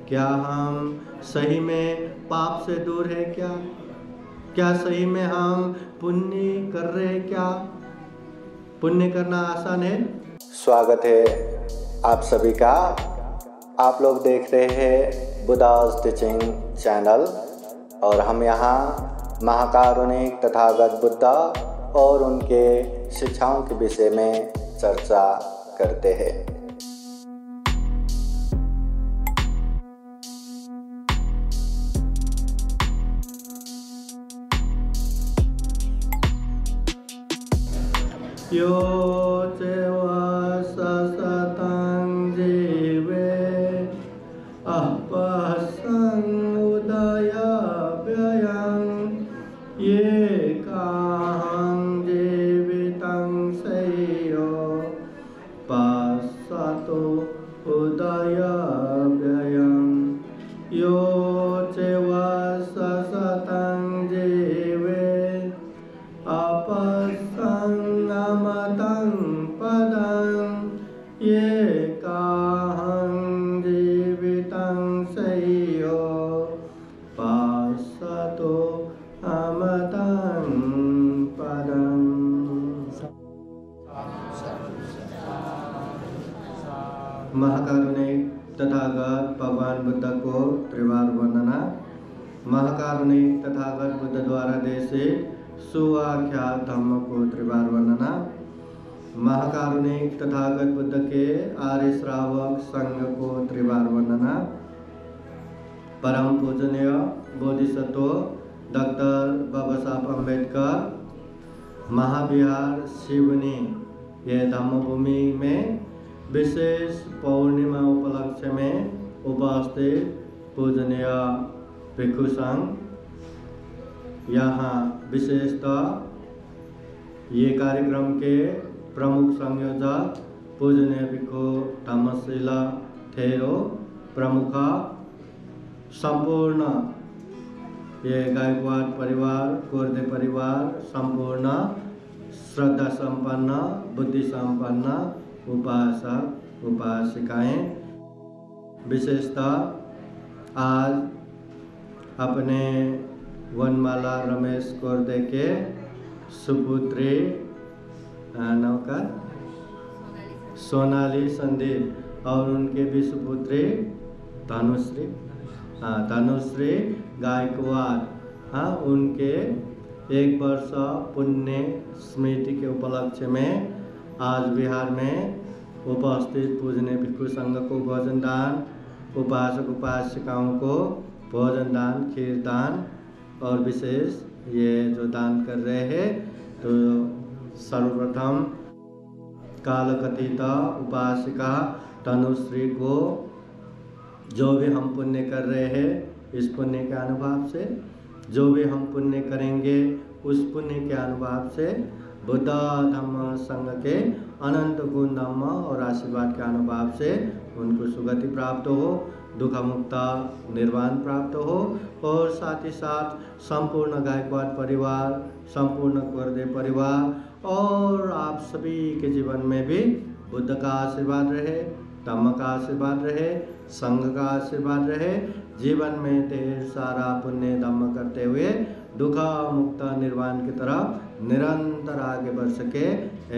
क्या हम सही में पाप से दूर है क्या? क्या सही में हम पुण्य कर रहे हैं क्या? पुण्य करना आसान है? स्वागत है आप सभी का। आप लोग देख रहे हैं बुद्धा's टीचिंग चैनल और हम यहाँ महाकारुणिक तथागत बुद्ध और उनके शिक्षाओं के विषय में चर्चा करते हैं। यो चेवा सततं जीवे अपसं उदय व्ययं ये काहं जीवितं सेयो पश्यतो उदय व्ययं यो चेवा सततं जीवे अपसं अमतं पदं ये काहं जीवितं सेयो पश्यतो अमतं पदम्। महाकारुणिक तथागत भगवान बुद्ध को त्रिवार वंदना। महाकारुणिक तथागत बुद्ध द्वारा देशित सुआख्यात धम्म को त्रिवार वंदना। महाकारुणिक तथागत बुद्ध के आर्य श्रावक संघ को त्रिवार वंदना। परम पूजनीय बोधिसत्व डॉक्टर बाबा साहब अम्बेडकर महाविहार शिवनी ये धम्मभूमि में विशेष पौर्णिमा उपलक्ष्य में उपस्थित पूजनीय भिक्षु संघ, यहाँ विशेषतः ये कार्यक्रम के प्रमुख संयोजक पूजनीय भिक्षु धम्मशीला थेरो प्रमुख, संपूर्ण ये गायकवाड़ परिवार, कोरदे परिवार, संपूर्ण श्रद्धा संपन्न, बुद्धि संपन्न उपासक उपासिकाएं, विशेषतः आज अपने वनमाला रमेश कोरदे के सुपुत्री नौका सोनाली संदीप और उनके भी सुपुत्री तनुश्री गायकवाड़, उनके 1 वर्ष पुण्य स्मृति के उपलक्ष्य में आज बिहार में उपस्थित पूजनीय भिक्षु संघ को भोजन दान, उपासक उपासिकाओं को भोजन दान, खीर दान और विशेष ये जो दान कर रहे हैं, तो सर्वप्रथम कालकथित उपासिका तनुश्री को जो भी हम पुण्य कर रहे हैं, इस पुण्य के अनुभव से जो भी हम पुण्य करेंगे उस पुण्य के अनुभव से बुद्ध धम्म संघ के अनंत गुण धम्म और आशीर्वाद के अनुभव से उनको सुगति प्राप्त हो, दुख मुक्त निर्वाण प्राप्त हो और साथ ही साथ संपूर्ण गायकवाड़ परिवार, संपूर्ण कोरदे परिवार और आप सभी के जीवन में भी बुद्ध का आशीर्वाद रहे, धम्म का आशीर्वाद रहे, संघ का आशीर्वाद रहे, जीवन में ढेर सारा पुण्य धम्म करते हुए दुख मुक्त निर्वाण की तरफ निरंतर आगे बढ़ सके,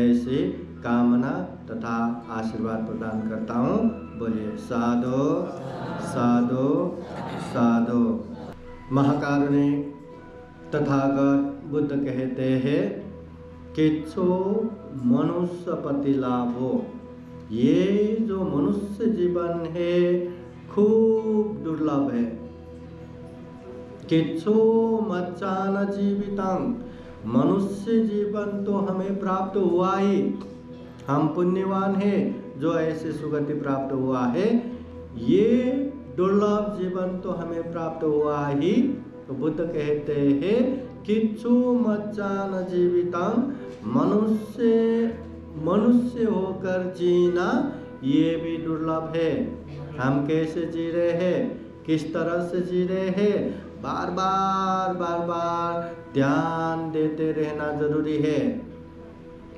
ऐसी कामना तथा आशीर्वाद प्रदान करता हूँ। बोलिए साधु साधु साधु। महाकारुणिक तथागत बुद्ध कहते हैं किच्छो मनुष्य पति लाभो, ये जो मनुष्य जीवन है खूब दुर्लभ है। किच्छो मच्चान जीवितं, मनुष्य जीवन तो हमें प्राप्त हुआ ही, हम पुण्यवान हैं जो ऐसे सुगति प्राप्त हुआ है, ये दुर्लभ जीवन तो हमें प्राप्त हुआ ही। तो बुद्ध कहते हैं किच्छो मच्चान जीवितं, मनुष्य होकर जीना ये भी दुर्लभ है। हम कैसे जी रहे हैं, किस तरह से जी रहे हैं, बार बार ध्यान देते रहना जरूरी है।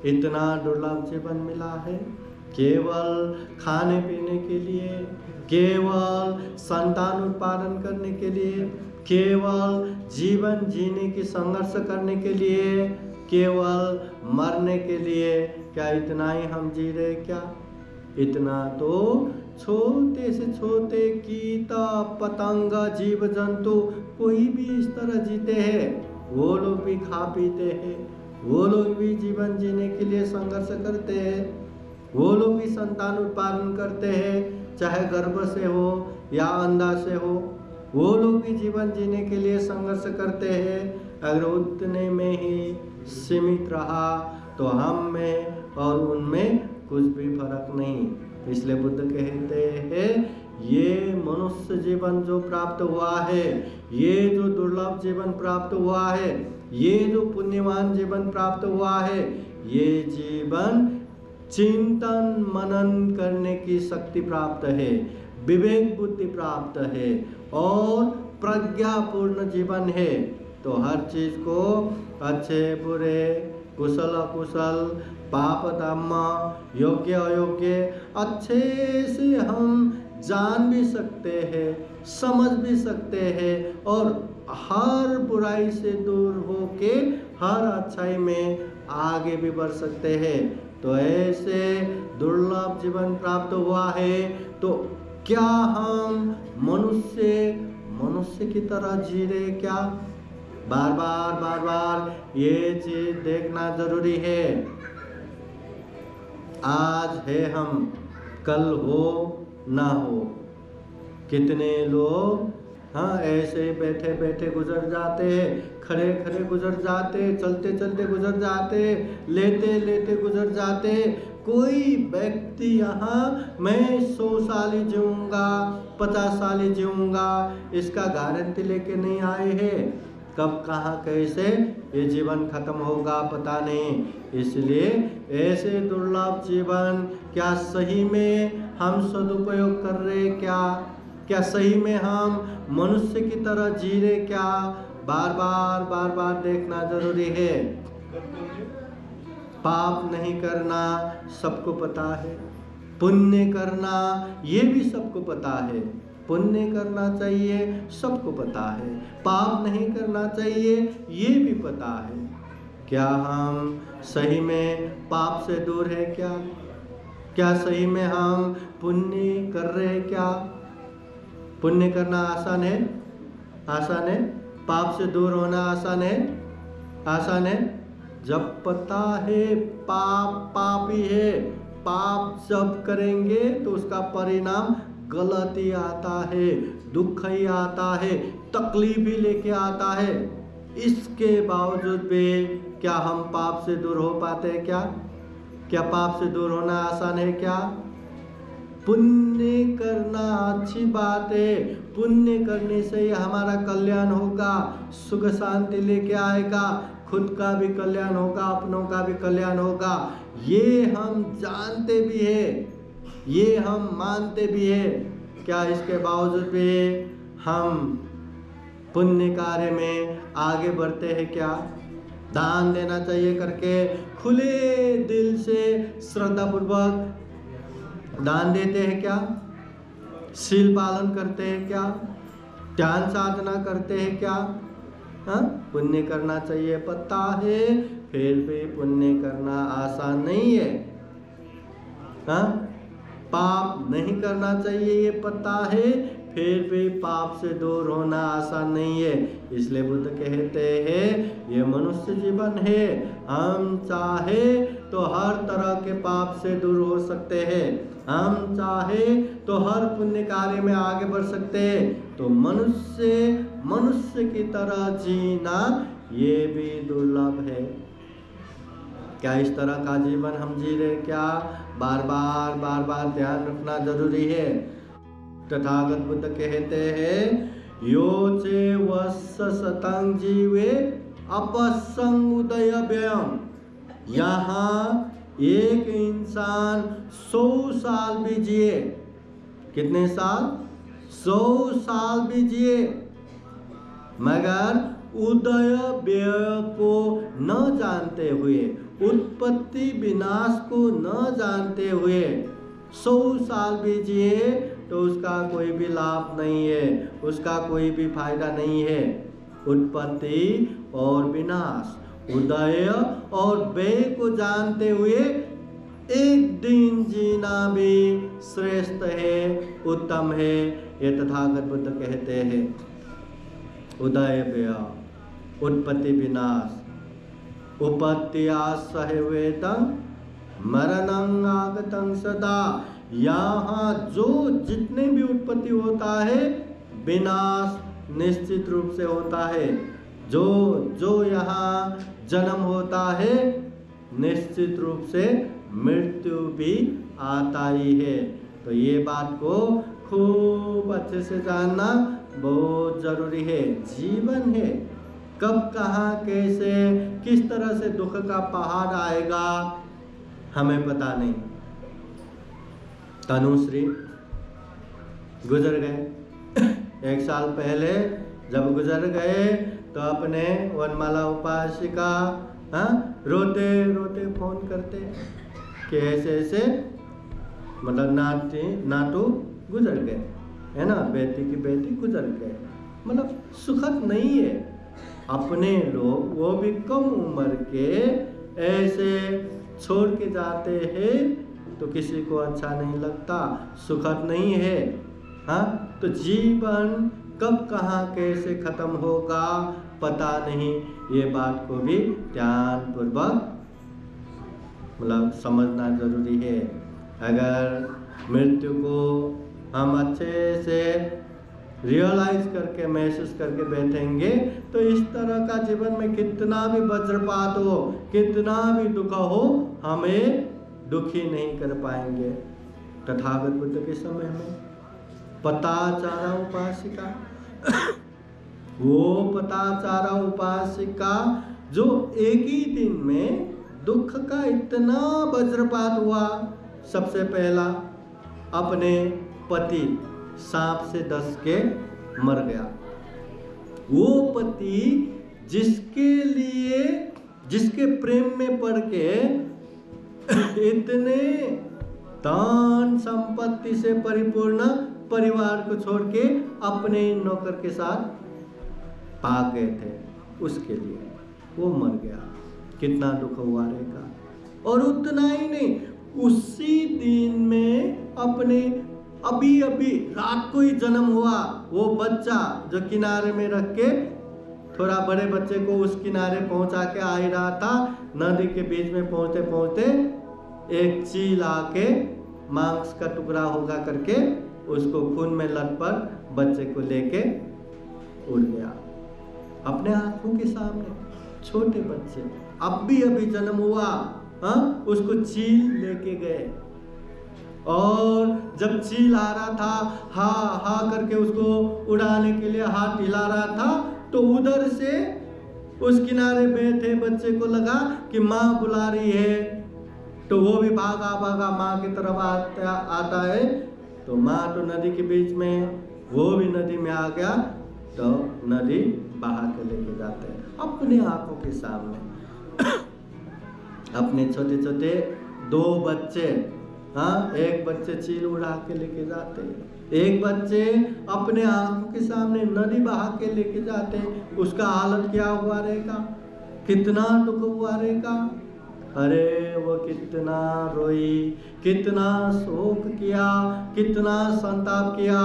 इतना दुर्लभ जीवन मिला है, केवल खाने पीने के लिए, केवल संतान उत्पादन करने के लिए, केवल जीवन जीने की संघर्ष करने के लिए, केवल मरने के लिए, क्या इतना ही हम जी रहे क्या? इतना तो छोटे से छोटे कीट पतंग जीव जंतु कोई भी इस तरह जीते हैं, वो लोग भी खा पीते हैं, वो लोग भी जीवन जीने के लिए संघर्ष करते हैं, वो लोग भी संतान उत्पादन करते हैं, चाहे गर्भ से हो या अंडा से हो, वो लोग भी जीवन जीने के लिए संघर्ष करते हैं। अगर उतने में ही सीमित रहा तो हम में और उनमें कुछ भी फर्क नहीं। इसलिए बुद्ध कहते हैं ये मनुष्य जीवन जो प्राप्त हुआ है, ये जो दुर्लभ जीवन प्राप्त हुआ है, ये जो पुण्यवान जीवन प्राप्त हुआ है, ये जीवन चिंतन मनन करने की शक्ति प्राप्त है, विवेक बुद्धि प्राप्त है और प्रज्ञापूर्ण जीवन है। तो हर चीज को अच्छे बुरे, कुशल अकुशल, पाप धर्म, योग्य अयोग्य अच्छे से हम जान भी सकते हैं, समझ भी सकते हैं और हर बुराई से दूर होके हर अच्छाई में आगे भी बढ़ सकते हैं। तो ऐसे दुर्लभ जीवन प्राप्त हुआ है, तो क्या हम मनुष्य की तरह जी रहे क्या? बार बार ये चीज देखना जरूरी है। आज है हम, कल हो ना हो। कितने लोग ऐसे बैठे बैठे गुजर जाते हैं, खड़े खड़े गुजर जाते, चलते चलते गुजर जाते, लेते लेते गुजर जाते। कोई व्यक्ति यहाँ मैं 100 साल ही जीऊँगा, 50 साल ही जीऊँगा, इसका गारंटी लेके नहीं आए हैं। कब कहाँ कैसे ये जीवन खत्म होगा पता नहीं। इसलिए ऐसे दुर्लभ जीवन क्या सही में हम सदुपयोग कर रहे क्या सही में हम मनुष्य की तरह जी रहे क्या? बार बार देखना जरूरी है। पाप नहीं करना सबको पता है, पुण्य करना ये भी सबको पता है। पुण्य करना चाहिए सबको पता है, पाप नहीं करना चाहिए ये भी पता है। क्या हम सही में पाप से दूर है क्या सही में हम पुण्य कर रहे हैं क्या? पुण्य करना आसान है? पाप से दूर होना आसान है? जब पता है पाप ही है, पाप जब करेंगे तो उसका परिणाम गलती आता है, दुख ही आता है, तकलीफ ही लेके आता है। इसके बावजूद भी क्या हम पाप से दूर हो पाते हैं क्या पाप से दूर होना आसान है क्या? पुण्य करना अच्छी बात है, पुण्य करने से ही हमारा कल्याण होगा, सुख शांति लेके आएगा, खुद का भी कल्याण होगा, अपनों का भी कल्याण होगा। ये हम जानते भी है, ये हम मानते भी है। क्या इसके बावजूद भी हम पुण्य कार्य में आगे बढ़ते हैं क्या? दान देना चाहिए करके खुले दिल से श्रद्धा पूर्वक दान देते हैं क्या? शील पालन करते हैं क्या? ध्यान साधना करते हैं क्या? पुण्य करना चाहिए पता है, फिर भी पुण्य करना आसान नहीं है। पाप नहीं करना चाहिए ये पता है, फिर भी पाप से दूर होना आसान नहीं है। इसलिए बुद्ध कहते हैं ये मनुष्य जीवन है, हम चाहे तो हर तरह के पाप से दूर हो सकते हैं, हम चाहे तो हर पुण्य कार्य में आगे बढ़ सकते हैं। तो मनुष्य की तरह जीना ये भी दुर्लभ है। क्या इस तरह का जीवन हम जी रहे क्या? बार बार ध्यान रखना जरूरी है। तथागत बुद्ध कहते हैं यो चे वस्स सतंग जीवे अपसंग उदय व्ययम। यहाँ एक इंसान 100 साल भी जिए, कितने साल? 100 साल भी जिए, मगर उदय व्यय को न जानते हुए, उत्पत्ति विनाश को न जानते हुए 100 साल भी जिए, तो उसका कोई भी लाभ नहीं है, उसका कोई भी फायदा नहीं है। उत्पत्ति और विनाश, उदय और व्यय को जानते हुए एक दिन जीना भी श्रेष्ठ है, उत्तम है। ये तथागत बुद्ध कहते हैं। उदय व्यय, उत्पत्ति विनाश, उपत्यासहेवेतं मरणं आगतं सदा। यहाँ जो जितने भी उत्पत्ति होता है, विनाश निश्चित रूप से होता है। जो जो यहाँ जन्म होता है, निश्चित रूप से मृत्यु भी आता ही है। तो ये बात को खूब अच्छे से जानना बहुत जरूरी है। जीवन है, कब कहाँ कैसे किस तरह से दुख का पहाड़ आएगा हमें पता नहीं। तनुश्री गुजर गए 1 साल पहले, जब गुजर गए तो अपने वनमाला उपासिका रोते रोते फोन करते कि ऐसे ऐसे मतलब नाटू गुजर गए, है ना, बेटी की बेटी गुजर गए। मतलब सुखद नहीं है। अपने लोग वो भी कम उम्र के ऐसे छोड़ के जाते हैं तो किसी को अच्छा नहीं लगता, सुखद नहीं है। हाँ, तो जीवन कब कहाँ कैसे खत्म होगा पता नहीं। ये बात को भी ध्यान पूर्वक मतलब समझना जरूरी है। अगर मृत्यु को हम अच्छे से रियलाइज करके महसूस करके बैठेंगे तो इस तरह का जीवन में कितना भी वज्रपात हो, कितना भी दुख हो, हमें दुखी नहीं कर पाएंगे। तथागत बुद्ध के समय में पताचारा उपासिका वो पताचारा उपासिका जो एक ही दिन में दुख का इतना वज्रपात हुआ। सबसे पहला अपने पति सांप से डस के मर गया। वो पति जिसके प्रेम में पड़ के इतने धन संपत्ति से परिपूर्ण परिवार को छोड़ के अपने नौकर के साथ भाग गए थे, उसके लिए वो मर गया। कितना दुख हुआ रहेगा। और उतना ही नहीं, उसी दिन में अपने अभी रात को ही जन्म हुआ वो बच्चा जो किनारे में रख के थोड़ा बड़े बच्चे को उस किनारे पहुंचा के आ ही रहा था, नदी के बीच में पहुंचते पहुंचते एक चील आके मांस का टुकड़ा होगा करके उसको खून में लटपट बच्चे को लेके उड़ गया। अपने आंखों के सामने छोटे बच्चे अभी जन्म हुआ, उसको चील लेके गए। और जब चील आ रहा था, हा हा करके उसको उड़ाने के लिए हाथ हिला रहा था, तो उधर से उस किनारे बैठे बच्चे को लगा कि माँ बुला रही है, तो वो भी भागा माँ की तरफ आता है। तो माँ तो नदी के बीच में, वो भी नदी में आ गया, तो नदी बहा के लेके जाते हैं अपने आंखों के सामने। अपने छोटे छोटे 2 बच्चे, एक बच्चे चील उड़ा के लेके जाते, एक बच्चे अपने आंखों के सामने नदी बहा के लेके जाते। उसका हालत क्या हुआ रहेगा, कितना दुख हुआ रहेगा। अरे वो कितना रोई, कितना शोक किया, कितना संताप किया,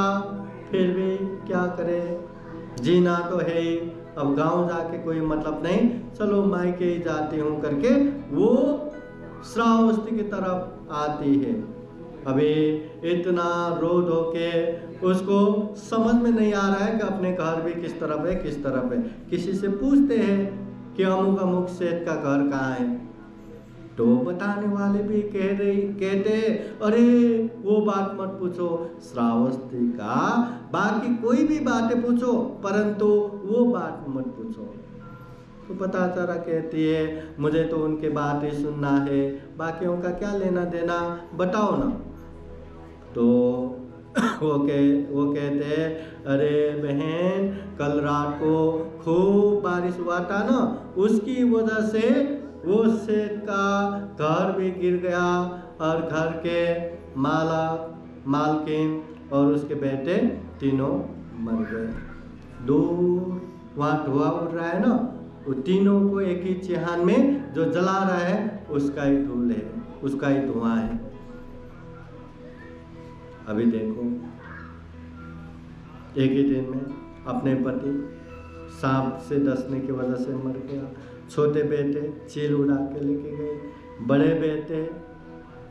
फिर भी क्या करे, जीना तो है ही। अब गांव जाके कोई मतलब नहीं, चलो मायके ही जाती हूँ करके वो श्रावस्ती की तरफ आती है। अभी इतना रो धो के उसको समझ में नहीं आ रहा है कि अपने घर भी किस तरफ है। किसी से पूछते हैं कि अमुक सेठ का घर कहाँ है, तो बताने वाले भी कहते अरे वो बात मत पूछो, श्रावस्ती का बाकी कोई भी बातें पूछो परंतु वो बात मत पूछो। तो पताचारा कहती है मुझे तो उनके बात ही सुनना है, बाकियों का क्या लेना देना, बताओ ना। तो वो कहते हैं अरे बहन, कल रात को खूब बारिश हुआ था ना, उसकी वजह से वो सेठ का घर भी गिर गया और घर के मालकिन और उसके बेटे तीनों मर गए। दूर वहाँ धुआं उड़ रहा है ना, वो तीनों को एक ही चिहान में जो जला रहा है उसका ही धूल है, उसका ही धुआं है। अभी देखो, एक ही दिन में अपने पति सांप से डसने की वजह से मर गया, छोटे बेटे चील उड़ा के लेके गए, बड़े बेटे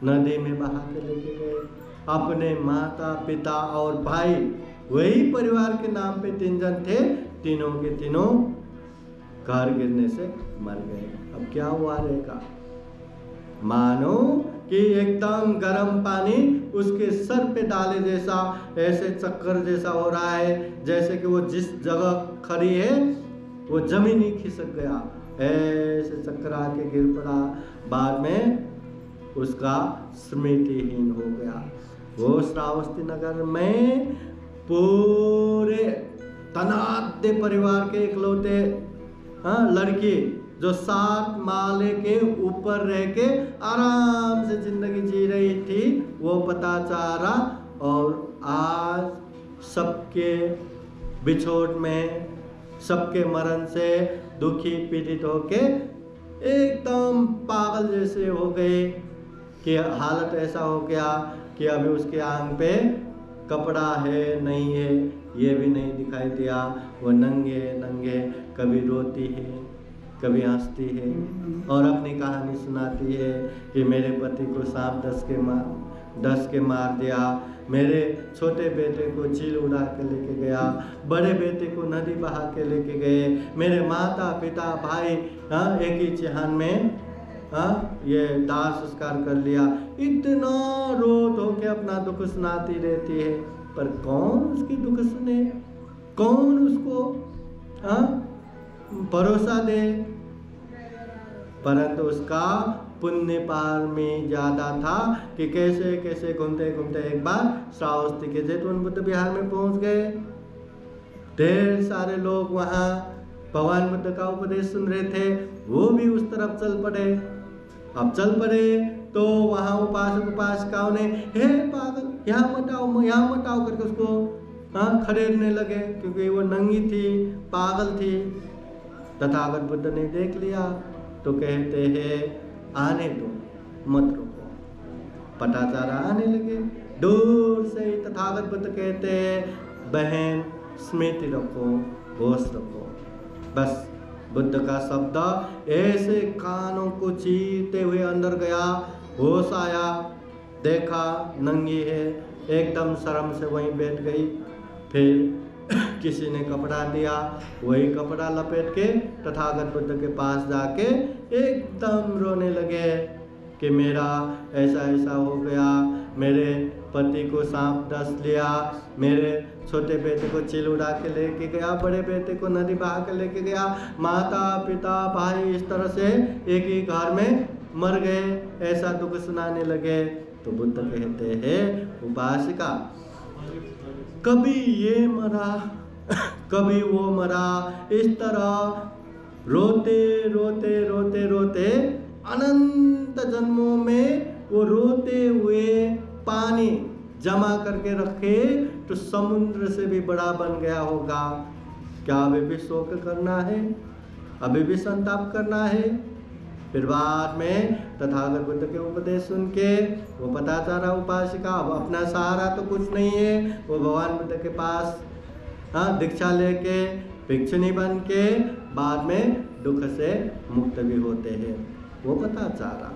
नदी में बहा के लेके गए, अपने माता पिता और भाई, वही परिवार के नाम पे 3 जन थे, तीनों के तीनों घर गिरने से मर गए। अब क्या हुआ रहेगा? मानो कि एकदम गर्म पानी उसके सर पे डाले जैसा, ऐसे चक्कर जैसा हो रहा है, जैसे कि वो जिस जगह खड़ी है वो जमीन ही खिसक गया, ऐसे चक्कर आके गिर पड़ा। बाद में उसका स्मृतिहीन हो गया। वो श्रावस्ती नगर में पूरे धनाढ्य परिवार के इकलौते लड़की जो 7 माले के ऊपर रह के आराम से जिंदगी जी रही थी, वो पता चाह रहा, और आज सबके बिछोड़ में, सबके मरण से दुखी पीड़ित होके एकदम पागल जैसे हो गए कि हालत ऐसा हो गया कि अभी उसके आंग पे कपड़ा है नहीं है ये भी नहीं दिखाई दिया। वो नंगे नंगे कभी रोती है, कभी हंसती है और अपनी कहानी सुनाती है कि मेरे पति को सांप डस के मार दिया, मेरे छोटे बेटे को चील उड़ा के लेके गया, बड़े बेटे को नदी बहा के लेके गए, मेरे माता पिता भाई एक ही चिहान में ये दाह संस्कार कर लिया। इतना रोत होके अपना दुख सुनाती रहती है, पर कौन उसकी दुख सुने, कौन उसको भरोसा दे? परंतु उसका पुण्य पार में ज्यादा था कि कैसे कैसे घूमते घूमते एक बार श्रावस्ती के जैतून बुद्ध विहार में पहुंच गए। ढेर सारे लोग वहां भगवान बुद्ध का उपदेश सुन रहे थे, वो भी उस तरफ चल पड़े। अब चल पड़े तो वहां उपासक उपासिकाओं ने हे पागल यहाँ मत आओ करके उसको खदेड़ने लगे, क्योंकि वो नंगी थी, पागल थी। तथागत बुद्ध ने देख लिया तो कहते हैं आने दो, मत रुको। पटाचारा आने लगे, दूर से ही तथागत बुद्ध कहते हैं बहन स्मृति रखो, होश रखो। बस बुद्ध का शब्द ऐसे कानों को चीरते हुए अंदर गया, होश आया, देखा नंगी है, एकदम शर्म से वहीं बैठ गई। फिर किसी ने कपड़ा दिया, वही कपड़ा लपेट के तथागत बुद्ध के पास जाके एकदम रोने लगे कि मेरा ऐसा ऐसा हो गया, मेरे पति को सांप डस लिया, मेरे छोटे बेटे को चील उड़ा के लेके गया, बड़े बेटे को नदी बहा के लेके गया, माता पिता भाई इस तरह से एक ही घर में मर गए, ऐसा दुख सुनाने लगे। तो बुद्ध कहते हैं उपासिका, कभी ये मरा कभी वो मरा, इस तरह रोते रोते रोते रोते अनंत जन्मों में वो रोते हुए पानी जमा करके रखे तो समुद्र से भी बड़ा बन गया होगा। क्या अभी भी शोक करना है? अभी भी संताप करना है? फिर बाद में तथागत बुद्ध के उपदेश सुन के वो पता चला उपासिका अब अपना सहारा तो कुछ नहीं है, वो भगवान बुद्ध के पास दीक्षा लेके भिक्षुनी बन के बाद में दुख से मुक्त भी होते हैं। वो पता चारा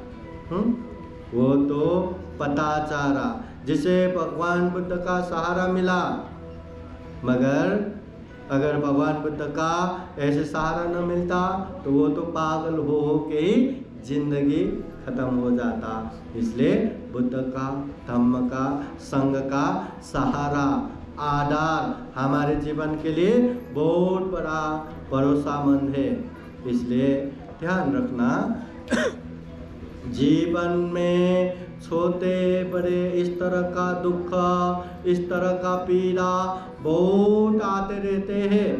वो तो पता चारा जिसे भगवान बुद्ध का सहारा मिला, मगर अगर भगवान बुद्ध का ऐसे सहारा न मिलता तो वो तो पागल हो के ही जिंदगी खत्म हो जाता। इसलिए बुद्ध का, धम्म का, संघ का सहारा, आधार हमारे जीवन के लिए बहुत बड़ा भरोसामंद है। इसलिए ध्यान रखना जीवन में छोटे बड़े इस तरह का दुख, इस तरह का पीड़ा बहुत आते रहते हैं।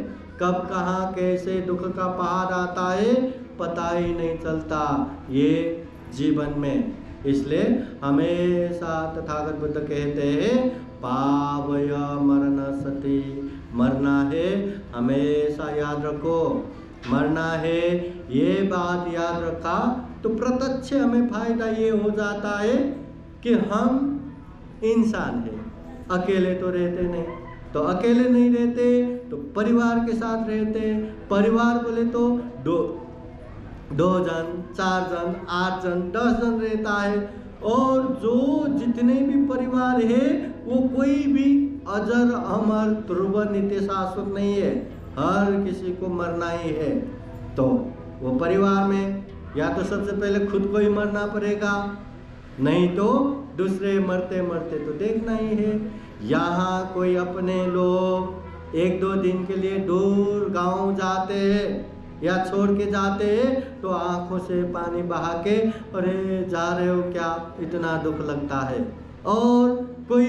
कब कहाँ कैसे दुख का पहाड़ आता है पता ही नहीं चलता ये जीवन में। इसलिए हमेशा तथागत बुद्ध कहते हैं पावय मरण सति। मरना है, हमेशा याद रखो, मरना है, ये बात याद रखा तो प्रत्यक्ष हमें फायदा ये हो जाता है कि हम इंसान हैं, अकेले तो रहते नहीं। तो अकेले नहीं रहते तो परिवार के साथ रहते। परिवार बोले तो दो जन, 4 जन, 8 जन, 10 जन रहता है। और जो जितने भी परिवार है वो कोई भी अजर अमर ध्रुव नित्य शाश्वत नहीं है, हर किसी को मरना ही है। तो वो परिवार में या तो सबसे पहले खुद को ही मरना पड़ेगा, नहीं तो दूसरे मरते मरते तो देखना ही है। यहाँ कोई अपने लोग 1-2 दिन के लिए दूर गांव जाते हैं या छोड़ के जाते हैं तो आंखों से पानी बहा के अरे जा रहे हो क्या, इतना दुख लगता है। और कोई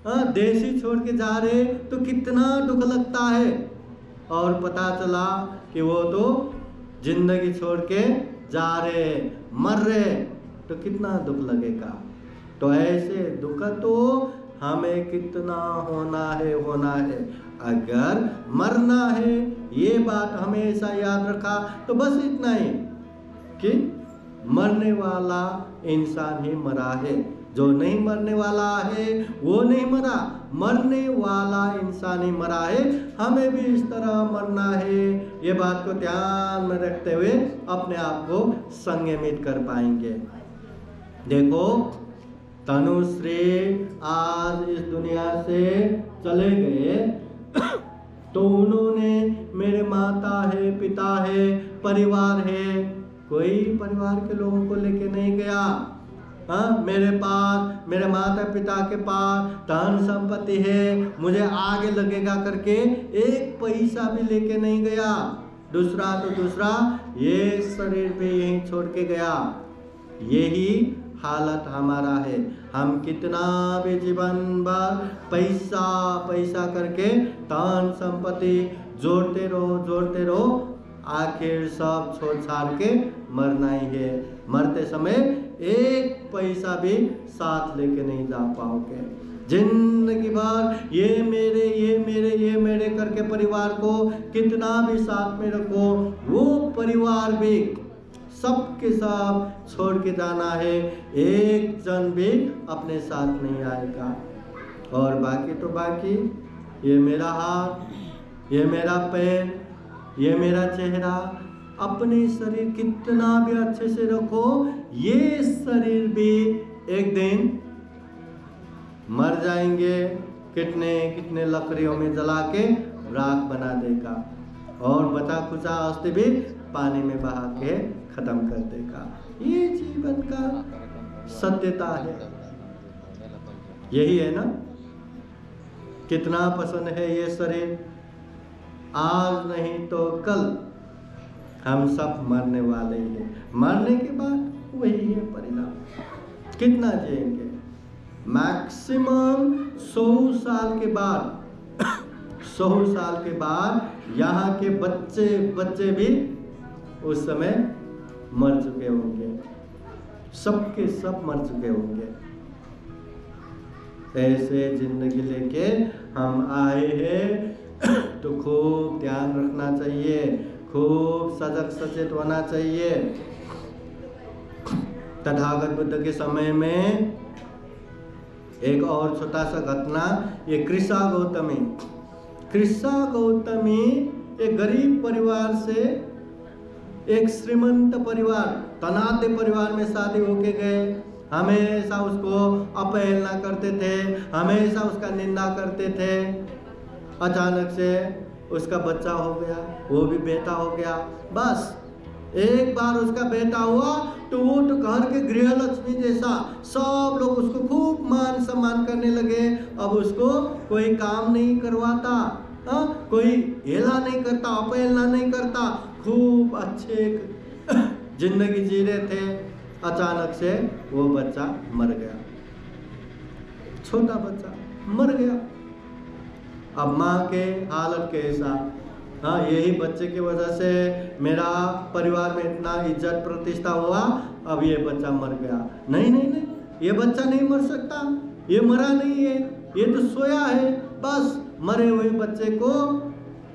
देश ही छोड़ के जा रहे तो कितना दुख लगता है। और पता चला कि वो तो जिंदगी छोड़ के जा रहे, मर रहे, तो कितना दुख लगेगा। तो ऐसे दुख तो हमें कितना होना है। अगर मरना है ये बात हमेशा याद रखा तो बस इतना ही कि मरने वाला इंसान ही मरा है, जो नहीं मरने वाला है वो नहीं मरा, मरने वाला इंसान ही मरा है। हमें भी इस तरह मरना है, ये बात को ध्यान में रखते हुए अपने आप को संयमित कर पाएंगे। देखो तनुश्री आज इस दुनिया से चले गए तो उन्होंने मेरे माता है, पिता है, परिवार है, कोई परिवार के लोगों को लेके नहीं गया। मेरे पास, मेरे माता पिता के पास धन संपत्ति है, मुझे आगे लगेगा करके 1 पैसा भी लेके नहीं गया। दूसरा तो दूसरा ये शरीर पे यहीं छोड़ के गया। यही हालत हमारा है। हम कितना भी जीवन भर पैसा पैसा करके धन संपत्ति जोड़ते रहो, आखिर सब छोड़ छाड़ के मरना ही है। मरते समय 1 पैसा भी साथ लेके नहीं जा पाओगे। जिंदगी भर ये मेरे करके परिवार को कितना भी साथ में रखो, वो परिवार भी सबके सब छोड़ के जाना है, 1 जन भी अपने साथ नहीं आएगा। और बाकी तो बाकी, ये मेरा हाथ, ये मेरा पैर, ये मेरा चेहरा, अपने शरीर कितना भी अच्छे से रखो, ये शरीर भी एक दिन मर जाएंगे। कितने लकड़ियों में जला के राख बना देगा और बचा खुचा अस्थि भी पानी में बहा के खत्म कर देगा। ये जीवन का सत्यता है, यही है ना। कितना पसंद है ये शरीर, आज नहीं तो कल हम सब मरने वाले हैं। मरने के बाद वही है परिणाम। कितना जिएंगे? मैक्सिमम 100 साल के बाद 100 साल के बाद यहाँ के बच्चे भी उस समय मर चुके होंगे, सबके सब मर चुके होंगे। ऐसे जिंदगी लेके हम आए हैं तो खूब ध्यान रखना चाहिए, खूब सजग सचेत होना चाहिए। तथागत बुद्ध के समय में एक और छोटा सा घटना, ये कृष्णा गौतमी एक गरीब परिवार से एक श्रीमंत परिवार, धनाढ्य परिवार में शादी होके गए। हमेशा उसको अपहेलना करते थे, हमेशा उसका निंदा करते थे। अचानक से उसका बच्चा हो गया, वो भी बेटा हो गया। बस एक बार उसका बेटा हुआ तो वो तो घर के गृहलक्ष्मी जैसा, सब लोग उसको खूब मान सम्मान करने लगे। अब उसको कोई काम नहीं करवाता, कोई हेला नहीं करता, अपहेलना नहीं करता, खूब अच्छे जिंदगी जी रहे थे। अचानक से वो बच्चा मर गया, छोटा बच्चा मर गया। अब माँ के हालत कैसा, यही बच्चे की वजह से मेरा परिवार में इतना इज्जत प्रतिष्ठा हुआ, अब ये बच्चा मर गया। नहीं, ये बच्चा नहीं मर सकता, ये मरा नहीं है, ये तो सोया है। बस मरे हुए बच्चे को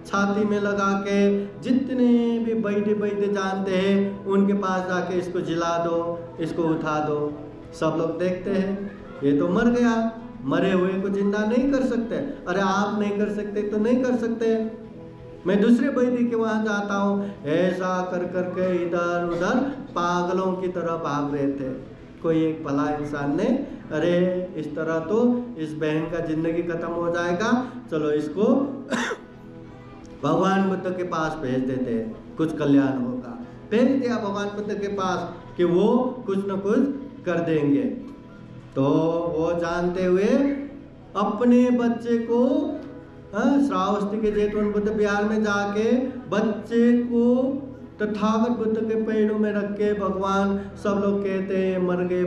छाती में लगा के जितने भी वैद्य जानते हैं उनके पास जाके इसको जिला दो, इसको उठा दो। सब लोग देखते हैं ये तो मर गया, मरे हुए को जिंदा नहीं कर सकते। अरे आप नहीं कर सकते तो नहीं कर सकते, मैं दूसरे वैद्य के वहां जाता हूँ। ऐसा कर करके इधर उधर पागलों की तरह भाग रहे थे। कोई एक भला इंसान ने, अरे इस तरह तो इस बहन का जिंदगी खत्म हो जाएगा, चलो इसको भगवान बुद्ध के पास भेज देते हैं, कुछ कल्याण होगा। भेज दिया भगवान बुद्ध के पास कि वो कुछ न कुछ कर देंगे। तो वो जानते हुए अपने बच्चे को श्रावस्ती के जैतून बुद्ध विहार में जाके बच्चे को तथागत बुद्ध के पैरों में रख के भगवान, सब लोग कहते हैं मर गए,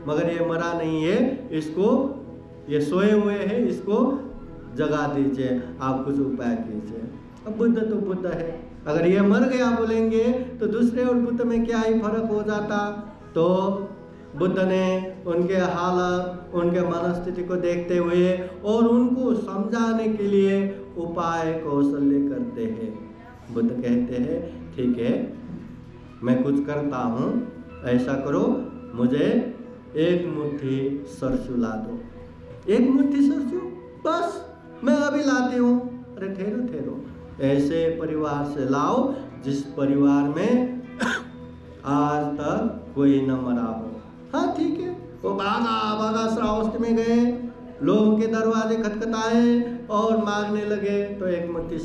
मगर ये मरा नहीं है, इसको ये सोए हुए हैं, इसको जगा दीजिए, आप कुछ उपाय कीजिए। अब बुद्ध तो बुद्ध है, अगर ये मर गया बोलेंगे तो दूसरे और बुद्ध में क्या ही फर्क हो जाता। तो बुद्ध ने उनके हालत, उनके मनस्थिति को देखते हुए और उनको समझाने के लिए उपाय कौशल्य करते हैं। बुद्ध कहते हैं ठीक है, मैं कुछ करता हूँ, ऐसा करो, मुझे एक मुट्ठी सरसों ला दो। एक मुट्ठी सरसों, बस मैं अभी लाती हूँ। अरे ठहरो, ऐसे परिवार से लाओ जिस परिवार में आज तक कोई न मरा हो। हाँ ठीक है, वो भागा श्रावस्ती में गए, लोगों के दरवाजे खटखटाए और मांगने लगे। तो एक मुट्ठी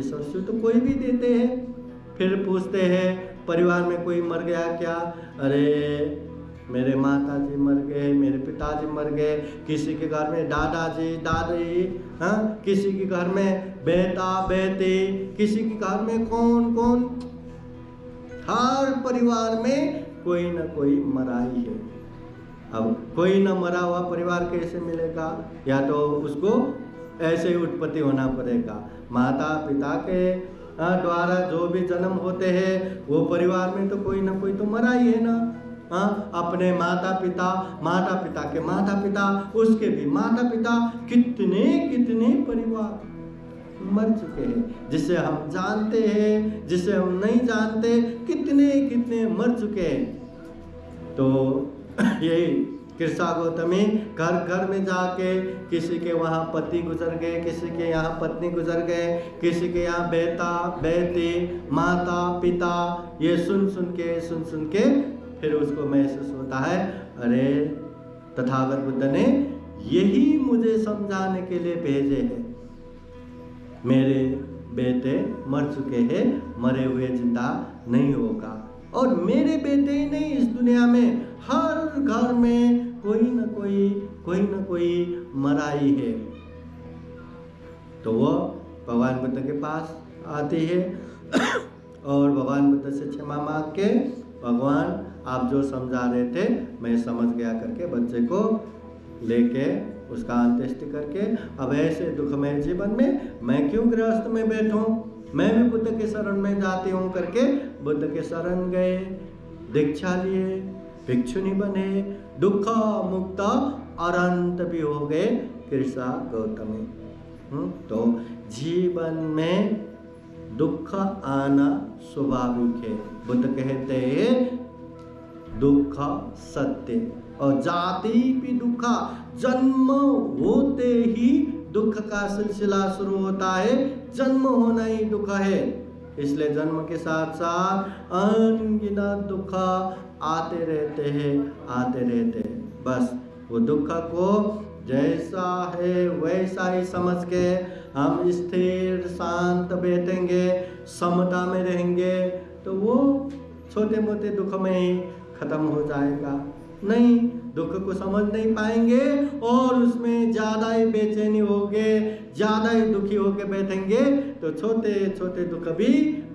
सरसों तो कोई भी देते हैं। फिर पूछते हैं परिवार में कोई मर गया क्या? अरे मेरे माता जी मर गए, मेरे पिताजी मर गए, किसी के घर में दादाजी दादी, हाँ, किसी के घर में बेटा बेटी, किसी के घर में कौन, हर परिवार में कोई न कोई मरा ही है। अब कोई न मरा हुआ परिवार कैसे मिलेगा? या तो उसको ऐसे ही उत्पत्ति होना पड़ेगा। माता पिता के द्वारा जो भी जन्म होते हैं वो परिवार में तो कोई न कोई तो मरा ही है ना। अपने माता पिता के माता पिता, उसके भी माता पिता, कितने परिवार मर चुके हैं, जिसे हम जानते हैं, जिसे हम नहीं जानते, कितने मर चुके हैं। तो यही कृष्णा गौतमी घर में जाके किसी के वहाँ पति गुजर गए, किसी के यहाँ पत्नी गुजर गए, किसी के यहाँ बेटा बेटी, माता पिता, ये सुन सुन के फिर उसको महसूस होता है, अरे तथागत बुद्ध ने यही मुझे समझाने के लिए भेजे हैं। मेरे बेटे मर चुके हैं, मरे हुए जिंदा नहीं होगा। और मेरे बेटे ही नहीं, इस दुनिया में हर घर में कोई न कोई मरा ही है। तो वो भगवान बुद्ध के पास आती है और भगवान बुद्ध से क्षमा मांग के, भगवान आप जो समझा रहे थे मैं समझ गया करके बच्चे को लेके उसका अंत्येष्टि करके, अब ऐसे दुखमय जीवन में मैं क्यों गृहस्थ में बैठूं, मैं भी बुद्ध के शरण में जाती हूँ करके बुद्ध के शरण गए, दीक्षा लिए, भिक्षुनी बने, दुख मुक्त अनंत भी हो गए कृष्णा गौतमी। तो जीवन में दुख आना स्वाभाविक है। बुद्ध कहते हैं दुख सत्य, और जाति भी दुखा, जन्म होते ही दुख का सिलसिला शुरू होता है, जन्म होना ही दुख है। इसलिए जन्म के साथ साथ अनगिनत दुख आते रहते हैं। बस वो दुख को जैसा है वैसा ही समझ के हम स्थिर शांत बैठेंगे, समता में रहेंगे, तो वो छोटे मोटे दुख में ही खत्म हो जाएगा। नहीं, दुख को समझ नहीं पाएंगे और उसमें ज्यादा ही बेचैनी होगे, ज्यादा ही दुखी होके बैठेंगे, तो छोटे छोटे दुख भी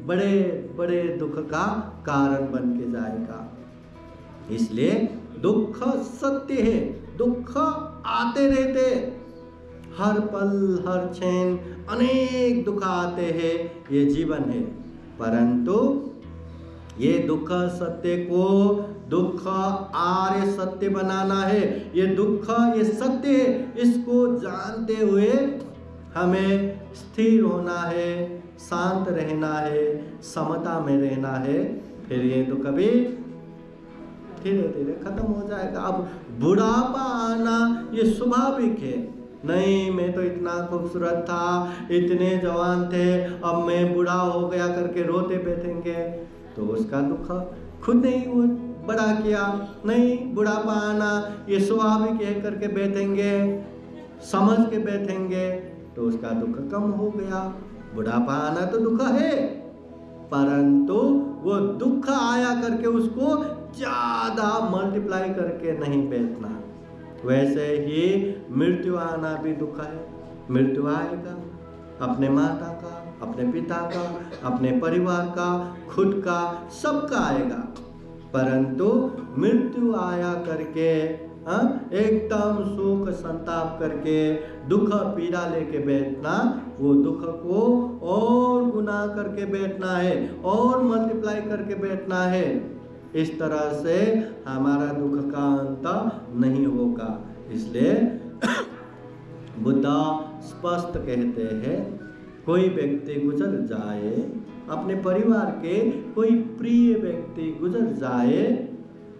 बड़े बड़े दुख का कारण बन के जाएगा। इसलिए दुख सत्य है, दुख आते रहते, हर पल हर क्षण अनेक दुख आते हैं, ये जीवन है। परंतु ये दुख सत्य को दुख आर्य सत्य बनाना है। ये दुख ये सत्य है, इसको जानते हुए हमें स्थिर होना है, शांत रहना है, समता में रहना है। फिर ये दुख भी धीरे धीरे खत्म हो जाएगा। अब बुढ़ापा आना ये स्वाभाविक है। नहीं, मैं तो इतना खूबसूरत था, इतने जवान थे, अब मैं बूढ़ा हो गया करके रोते बैठेंगे तो उसका दुख खुद नहीं वो बड़ा किया। नहीं, बुढ़ापा आना ये स्वाभाविक है करके बैठेंगे, समझ के बैठेंगे तो उसका दुख कम हो गया। बुढ़ापा आना तो दुख है, परंतु वो दुख आया करके उसको ज्यादा मल्टीप्लाई करके नहीं बैठना। वैसे ही मृत्यु आना भी दुख है। मृत्यु आएगा, अपने माता का, अपने पिता का, अपने परिवार का, खुद का, सबका आएगा। परंतु मृत्यु आया करके एकदम शोक संताप करके दुख पीड़ा लेके बैठना, वो दुख को और गुना करके बैठना है और मल्टीप्लाई करके बैठना है। इस तरह से हमारा दुख का अंत नहीं होगा। इसलिए बुद्ध स्पष्ट कहते हैं, कोई व्यक्ति गुजर जाए, अपने परिवार के कोई प्रिय व्यक्ति गुजर जाए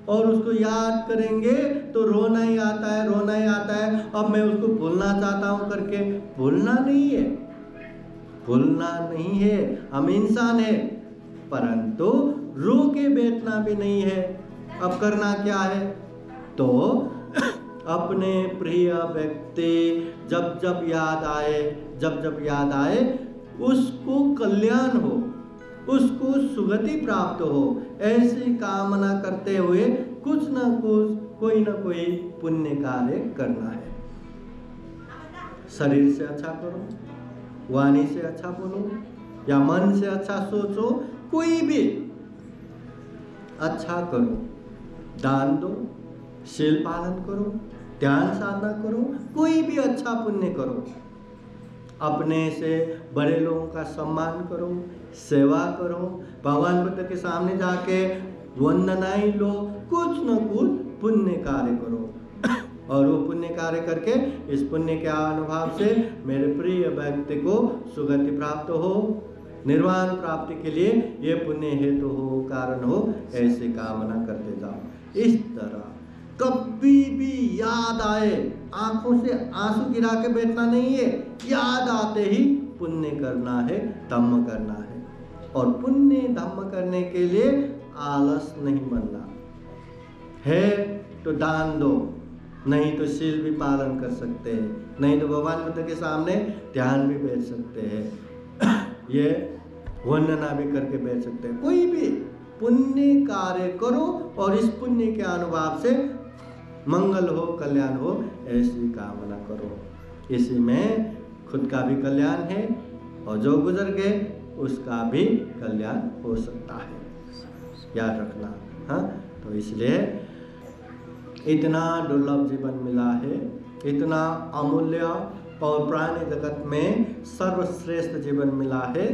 और उसको याद करेंगे तो रोना ही आता है, रोना ही आता है। अब मैं उसको भूलना चाहता हूँ करके, भूलना नहीं है, भूलना नहीं है, हम इंसान है, परंतु रो के बैठना भी नहीं है। अब करना क्या है, तो अपने प्रिय व्यक्ति जब जब याद आए, जब जब याद आए, उसको कल्याण हो, उसको सुगति प्राप्त हो, ऐसी कामना करते हुए कुछ न कुछ, कोई न कोई पुण्य कार्य करना है। शरीर से अच्छा करो, वाणी से अच्छा बोलो, या मन से अच्छा सोचो, कोई भी अच्छा करो, दान दो, शील पालन करो, ध्यान साधना करो, कोई भी अच्छा पुण्य करो। अपने से बड़े लोगों का सम्मान करो, सेवा करो, भगवान बुद्ध के सामने जाके वंदनाएं लो, कुछ न कुछ पुण्य कार्य करो। और वो पुण्य कार्य करके इस पुण्य के अनुभव से मेरे प्रिय व्यक्ति को सुगति प्राप्त हो, निर्वाण प्राप्ति के लिए ये पुण्य हेतु हो, कारण हो, ऐसे कामना करते जाओ। इस तरह कभी भी याद आए, आंखों से आंसू गिरा के बैठना नहीं है, याद आते ही पुण्य करना है, धम्म करना है। और पुण्य धम्म करने के लिए आलस नहीं बनना है। तो दान दो, नहीं तो शील भी पालन कर सकते हैं, नहीं तो भगवान बुद्ध के सामने ध्यान भी बैठ सकते हैं, ये वंदना भी करके बैठ सकते हैं। कोई भी पुण्य कार्य करो और इस पुण्य के अनुभव से मंगल हो, कल्याण हो, ऐसी कामना करो। इसी में खुद का भी कल्याण है और जो गुजर गए उसका भी कल्याण हो सकता है, याद रखना। हाँ, तो इसलिए इतना दुर्लभ जीवन मिला है, इतना अमूल्य और प्राणी जगत में सर्वश्रेष्ठ जीवन मिला है,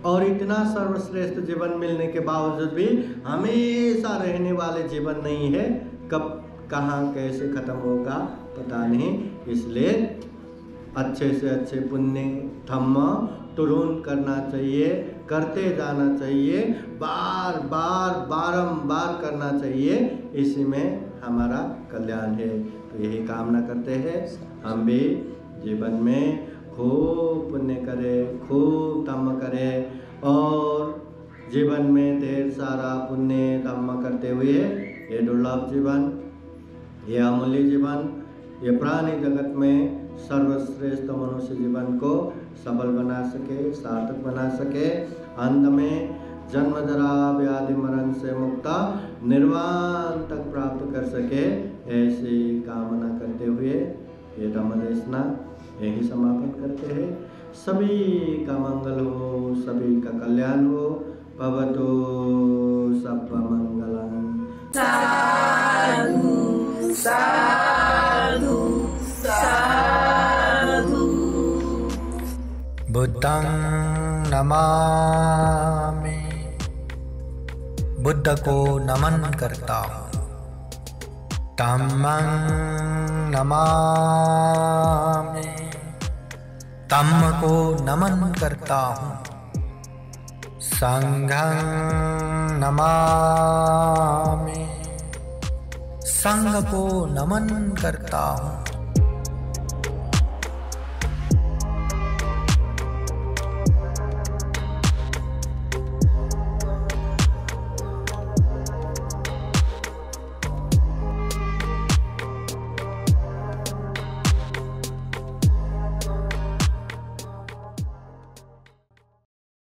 और इतना सर्वश्रेष्ठ जीवन मिलने के बावजूद भी हमेशा रहने वाले जीवन नहीं है। कब कहाँ कैसे खत्म होगा पता नहीं। इसलिए अच्छे से अच्छे पुण्य धम्म तुरंत करना चाहिए, करते जाना चाहिए, बार बार बारंबार करना चाहिए। इसी में हमारा कल्याण है। तो यही कामना करते हैं हम भी जीवन में खूब पुण्य करें, खूब धम्म करें, और जीवन में ढेर सारा पुण्य धम्म करते हुए ये दुर्लभ जीवन, ये अमूल्य जीवन, ये प्राणी जगत में सर्वश्रेष्ठ मनुष्य जीवन को सफल बना सके, सार्थक बना सके, अंत में जन्म जरा व्याधि मरण से मुक्ता निर्वाण तक प्राप्त कर सके, ऐसी कामना करते हुए ये धम्म देशना यही समापन करते हैं। सभी का मंगल हो, सभी का कल्याण हो। भवतु सब्ब मंगलम्। साधु साधु साधु। बुद्धं नमामि। बुद्ध को नमन करता हूँ। धम्मं नमामि, धम्म को नमन करता हूँ। संघं नमामि, संघ को नमन करता हूँ।